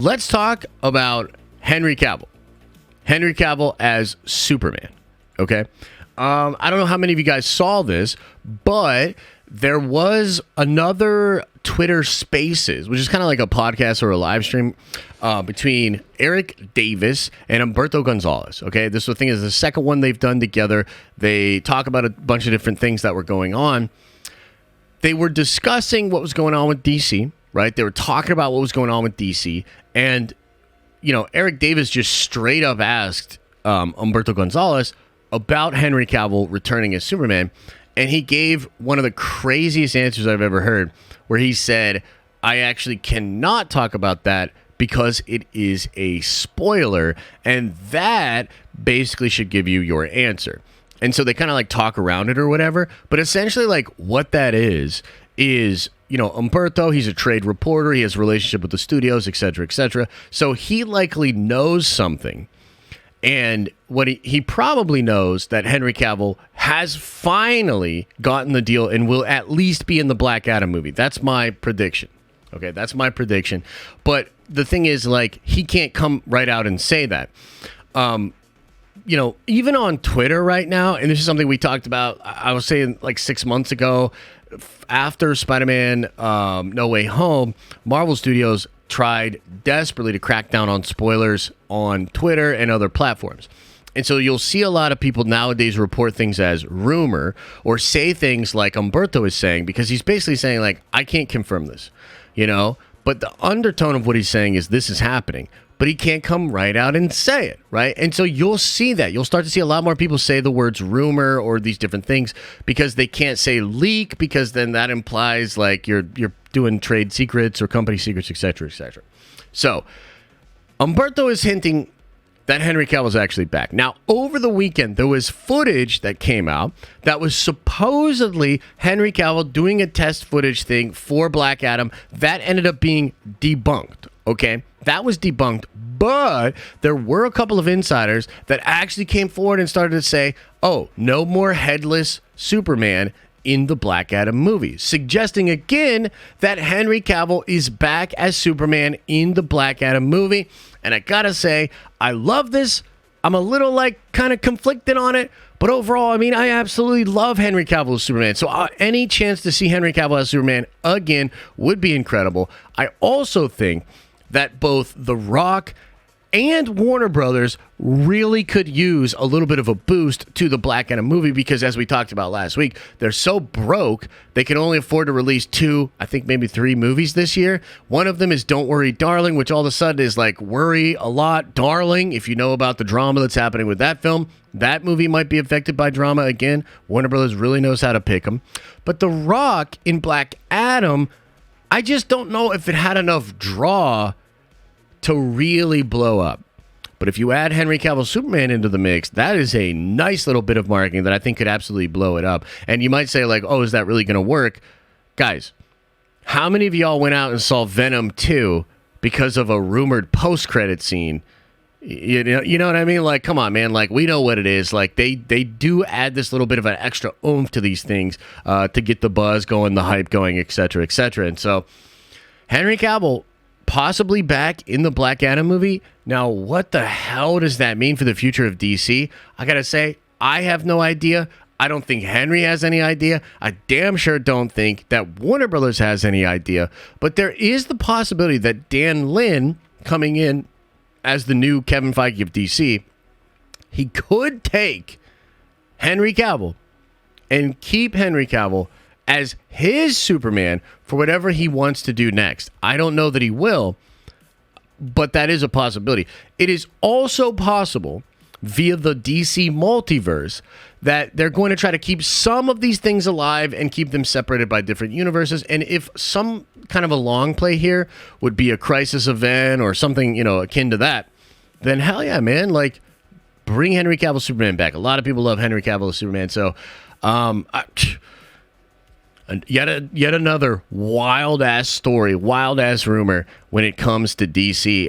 Let's talk about Henry Cavill. Henry Cavill as Superman. Okay. I don't know how many of you guys saw this, but there was another Twitter Spaces, which is kind of like a podcast or a live stream between Eric Davis and Humberto Gonzalez. Okay. This thing is the second one they've done together. They talk about a bunch of different things that were going on. They were discussing what was going on with DC, right? They were talking about what was going on with DC. And, you know, Eric Davis just straight up asked Humberto Gonzalez about Henry Cavill returning as Superman. And he gave one of the craziest answers I've ever heard, where he said, I actually cannot talk about that because it is a spoiler. And that basically should give you your answer. And so they kind of like talk around it or whatever. But essentially, like, what that is, you know, Humberto, he's a trade reporter. He has a relationship with the studios, et cetera, et cetera. So he likely knows something. And what he probably knows that Henry Cavill has finally gotten the deal and will at least be in the Black Adam movie. That's my prediction. Okay, that's my prediction. But the thing is, like, he can't come right out and say that. You know, even on Twitter right now, and this is something we talked about, I was saying like 6 months ago, after Spider-Man No Way Home, Marvel Studios tried desperately to crack down on spoilers on Twitter and other platforms. And so you'll see a lot of people nowadays report things as rumor or say things like Humberto is saying, because he's basically saying, like, I can't confirm this, you know? But the undertone of what he's saying is this is happening. But he can't come right out and say it, right? And so you'll see that. You'll start to see a lot more people say the words rumor or these different things because they can't say leak, because then that implies like you're doing trade secrets or company secrets, et cetera, et cetera. So Humberto is hinting that Henry Cavill is actually back. Now, over the weekend, there was footage that came out that was supposedly Henry Cavill doing a test footage thing for Black Adam. That ended up being debunked, okay? That was debunked, but there were a couple of insiders that actually came forward and started to say, oh, no more headless Superman in the Black Adam movie, suggesting again that Henry Cavill is back as Superman in the Black Adam movie. And I gotta say, I love this. I'm a little like kind of conflicted on it, but overall, I mean, I absolutely love Henry Cavill as Superman. So any chance to see Henry Cavill as Superman again would be incredible. I also think that both The Rock and Warner Brothers really could use a little bit of a boost to the Black Adam movie, because as we talked about last week, they're so broke, they can only afford to release 2, I think maybe 3 movies this year. One of them is Don't Worry, Darling, which all of a sudden is like Worry a Lot, Darling. If you know about the drama that's happening with that film, that movie might be affected by drama again. Warner Brothers really knows how to pick them. But The Rock in Black Adam, I just don't know if it had enough draw to really blow up. But if you add Henry Cavill Superman into the mix, that is a nice little bit of marketing that I think could absolutely blow it up. And you might say, like, oh, is that really going to work? Guys, how many of y'all went out and saw Venom 2 because of a rumored post-credit scene? You know what I mean? Like, come on, man. Like, we know what it is. Like, they do add this little bit of an extra oomph to these things to get the buzz going, the hype going, et cetera, et cetera. And so Henry Cavill possibly back in the Black Adam movie. Now, what the hell does that mean for the future of DC? I gotta say, I have no idea. I don't think Henry has any idea. I damn sure don't think that Warner Brothers has any idea. But there is the possibility that Dan Lin, coming in as the new Kevin Feige of DC, he could take Henry Cavill and keep Henry Cavill as his Superman for whatever he wants to do next. I don't know that he will, but that is a possibility. It is also possible via the DC multiverse that they're going to try to keep some of these things alive and keep them separated by different universes. And if some kind of a long play here would be a crisis event or something, you know, akin to that, then hell yeah, man, like, bring Henry Cavill Superman back. A lot of people love Henry Cavill as Superman, so yet another wild-ass story, wild-ass rumor when it comes to DC.